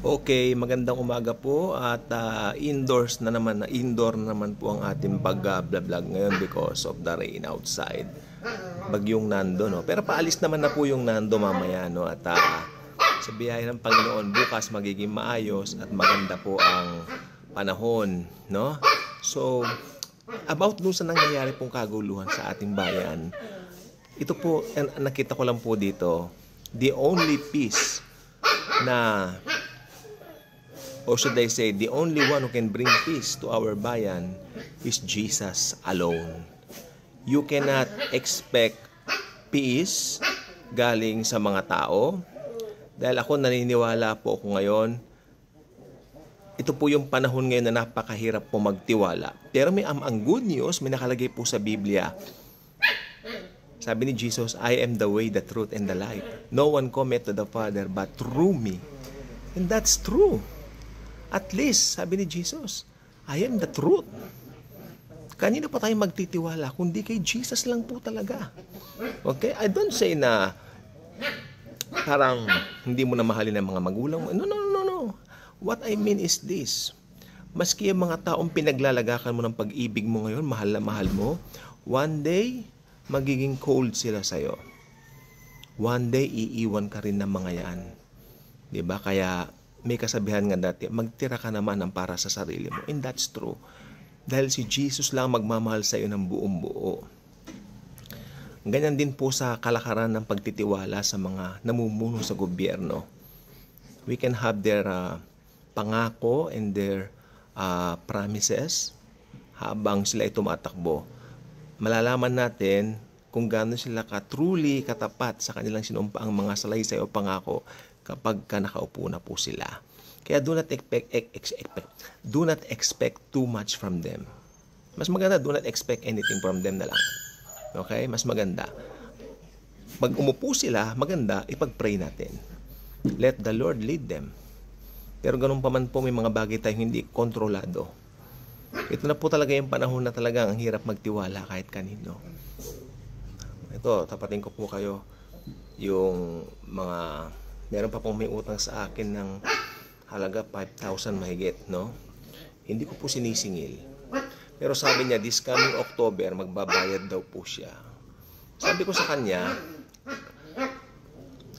Okay, magandang umaga po at indoor na naman po ang ating pag-vlog ngayon because of the rain outside. Bagyong Nando, no. Pero paalis naman na po yung Nando mamaya, no, at sa biyaya ng Panginoon bukas magiging maayos at maganda po ang panahon, no. So, about dun sa nangyayari pong kaguluhan sa ating bayan, ito po nakita ko lang po dito, the only peace na, or should I say, the only one who can bring peace to our bayan is Jesus alone. You cannot expect peace galing sa mga tao. Dahil ako naniniwala po ako ngayon, ito po yung panahon ngayon na napakahirap po magtiwala. Pero ang good news, may nakalagay po sa Biblia. Sabi ni Jesus, I am the way, the truth, and the life. No one cometh to the Father but through me. And that's true. At least, sabi ni Jesus, I am the truth. Kanina pa tayo magtitiwala, kundi kay Jesus lang po talaga. Okay? I don't say na parang hindi mo na mahalin ang mga magulang mo. No. What I mean is this. Maski ang mga taong pinaglalagakan mo ng pag-ibig mo ngayon, mahal na mahal mo, one day, magiging cold sila sa'yo. One day, iiwan ka rin ng mga yan. Diba? Kaya, may kasabihan nga dati, magtira ka naman ng para sa sarili mo. And that's true. Dahil si Jesus lang magmamahal sa iyo ng buong buo. Ganyan din po sa kalakaran ng pagtitiwala sa mga namumuno sa gobyerno. We can have their pangako and their promises habang sila ay tumatakbo. Malalaman natin kung gaano sila truly katapat sa kanilang sinumpaang mga salaysay o pangako kapag nakaupo na po sila. Kaya do not expect too much from them. Mas maganda, do not expect anything from them na lang. Okay? Mas maganda. Pag umupo sila, maganda, ipag-pray natin. Let the Lord lead them. Pero ganun pa man po, may mga bagay tayong hindi kontrolado. Ito na po talaga yung panahon na talagang ang hirap magtiwala kahit kanino. Ito, tapatin ko po kayo yung mga... Meron pa pong may utang sa akin ng halaga 5,000 mahigit, no? Hindi ko po sinisingil. Pero sabi niya, this coming October, magbabayad daw po siya. Sabi ko sa kanya,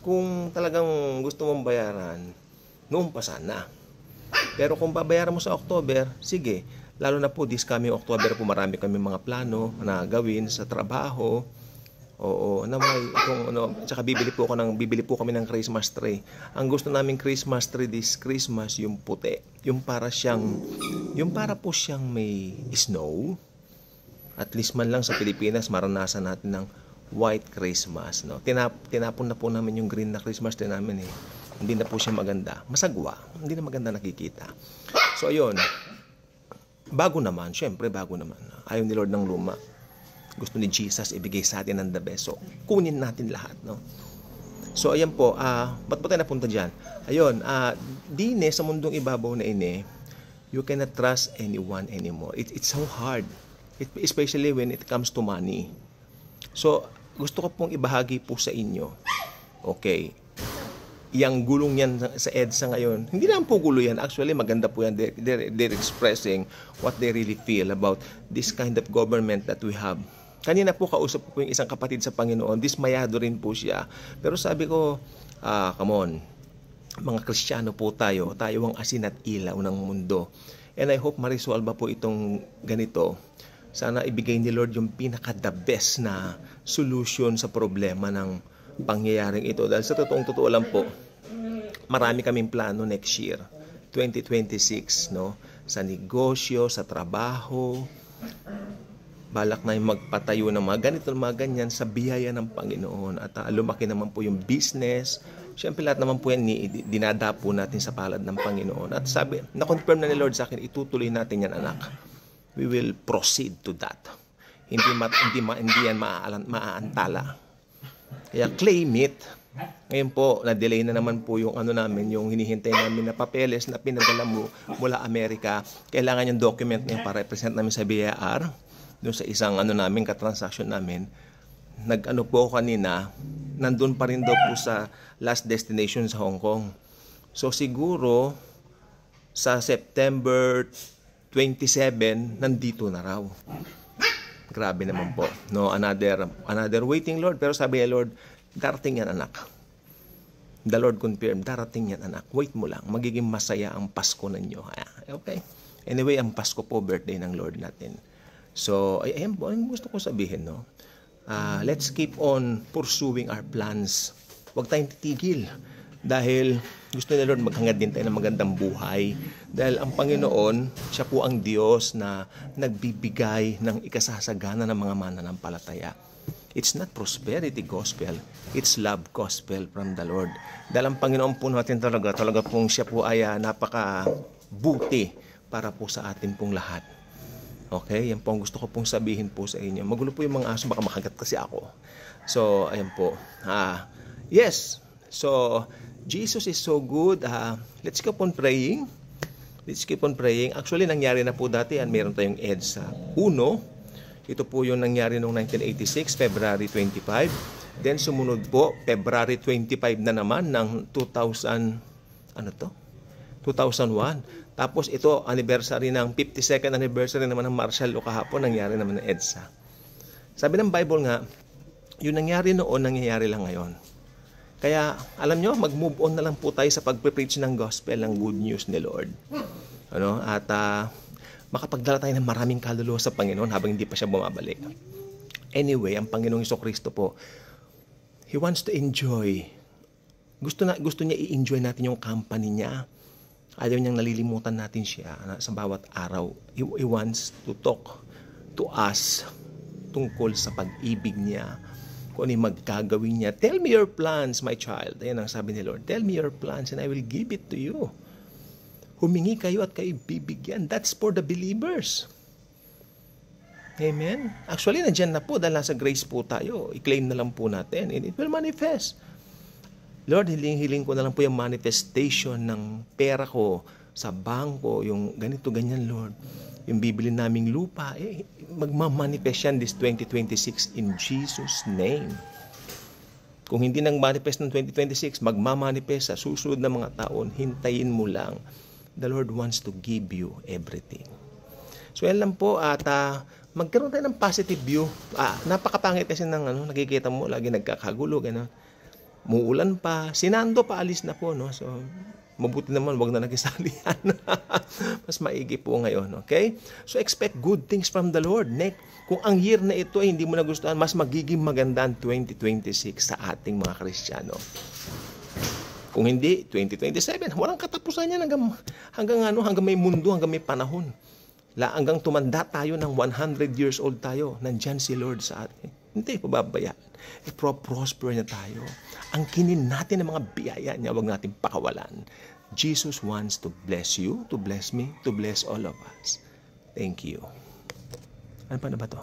kung talagang gusto mong bayaran, noon pa sana. Pero kung babayaran mo sa October, sige. Lalo na po, this coming October po, marami kami mga plano na gawin sa trabaho. Oo, na may itong tsaka bibili po kami ng Christmas tree. Ang gusto naming Christmas tree this Christmas yung puti. Yung para po siyang may snow. At least man lang sa Pilipinas maranasan natin ng white Christmas, no. Tinapon na po namin yung green na Christmas tree namin eh. Hindi na po siya maganda. Masagwa, hindi na maganda nakikita. So ayun. Bago naman. Ayaw ni Lord ng luma. Gusto ni Jesus ibigay sa atin ang the best. So, kunin natin lahat, no? So, ayan po. Ba't po tayo napunta dyan? Ayun, dine sa mundong ibabaw na ini, you cannot trust anyone anymore. It's so hard. Especially when it comes to money. So, gusto ko pong ibahagi po sa inyo. Okay. Yang gulong yan sa EDSA ngayon, hindi naman po gulo yan. Actually, maganda po yan. They're expressing what they really feel about this kind of government that we have. Kanina po kausap po yung isang kapatid sa Panginoon, dismayado rin po siya. Pero sabi ko, come on, mga Kristiyano po tayo ang asin at ilaw ng mundo. And I hope ma-resolve po itong ganito. Sana ibigay ni Lord yung pinaka-the best na solution sa problema ng pangyayaring ito. Dahil sa totoo lang po, marami kaming plano next year, 2026, no? Sa negosyo, sa trabaho, balak na yung magpatayo ng mga ganito, mga ganyan sa biyaya ng Panginoon. At lumaki naman po yung business. Siyempre lahat naman po yan dinadapo natin sa palad ng Panginoon. At sabi, na-confirm na ni Lord sa akin, itutuloy natin yan, anak. We will proceed to that. Hindi yan maaantala. Kaya claim it. Ngayon po, na-delay na naman po yung namin, yung hinihintay namin na papeles na pinadala mo mula Amerika. Kailangan yung document na yung para represent namin sa BIR. Doon sa isang namin, katransaksyon namin. Nag-po kanina, nandun pa rin daw po sa last destination sa Hong Kong. So siguro sa September 27 nandito na raw. Grabe naman po. No, another waiting, Lord. Pero sabi niya, Lord, darating yan, anak. The Lord confirmed, darating yan, anak. Wait mo lang. Magiging masaya ang Pasko ninyo. Okay. Anyway, ang Pasko po, birthday ng Lord natin. So, ayan po, ang gusto ko sabihin, no? Let's keep on pursuing our plans. Huwag tayong titigil. Dahil gusto ni Lord maghangad din tayo ng magandang buhay. Dahil ang Panginoon, siya po ang Diyos na nagbibigay ng ikasasagana ng mga mananampalataya. It's not prosperity gospel, it's love gospel from the Lord. Dahil ang Panginoon po natin talaga pong siya po ay napakabuti para po sa atin pong lahat. Okay, yan po ang gusto ko pong sabihin po sa inyo. Magulo po yung mga aso, baka makagat kasi ako. So, ayan po. Yes, so Jesus is so good. Let's keep on praying. Let's keep on praying. Actually, nangyari na po dati yan. Meron tayong EDSA 1. Ito po yung nangyari noong 1986, February 25. Then sumunod po, February 25 na naman ng 2001. Tapos ito, anniversary ng 52nd anniversary naman ng martial law kahapon, nangyari naman ng EDSA. Sabi ng Bible nga, yung nangyari noon, nangyayari lang ngayon. Kaya, alam nyo, mag-move on na lang po tayo sa pag-preach ng gospel, ng good news ni Lord. At makapagdala tayo ng maraming kaluluwa sa Panginoon habang hindi pa siya bumabalik. Anyway, ang Panginoong Jesucristo po, He wants to enjoy. Gusto niya i-enjoy natin yung company niya. Ayaw niyang nalilimutan natin siya sa bawat araw. He wants to talk to us tungkol sa pag-ibig niya, kung ano yung magkagawin niya. Tell me your plans, my child. Ayan ang sabi ni Lord. Tell me your plans and I will give it to you. Humingi kayo at kayo bibigyan. That's for the believers. Amen? Actually, nandiyan na po dahil nasa grace po tayo. I-claim na lang po natin and it will manifest. Lord, hiling-hiling ko na lang po yung manifestation ng pera ko sa bangko, yung ganito, ganyan, Lord. Yung bibili naming lupa, magmamanifest yan this 2026 in Jesus' name. Kung hindi nang manifest ng 2026, magmamanifest sa susunod na mga taon, hintayin mo lang. The Lord wants to give you everything. So yan lang po at magkaroon tayo ng positive view. Napakapangit kasi ng nakikita mo, lagi nagkakagulo, gano'n. Muulan pa, si Nando pa alis na po, no? So, mabuti naman, wag na nakisali yan. Mas maigi po ngayon, okay? So, expect good things from the Lord. Kung ang year na ito ay hindi mo nagustuhan, mas magiging maganda ang 2026 sa ating mga Kristiyano. Kung hindi, 2027, walang katapusan yan hanggang may mundo, hanggang may panahon. Hanggang tumanda tayo ng 100 years old tayo, nandyan si Lord sa atin. Hindi, pababayaan. I-prosper na tayo. Ang kinin natin ng mga biyaya niya, wag natin pakawalan. Jesus wants to bless you, to bless me, to bless all of us. Thank you. Ano pa na ba to?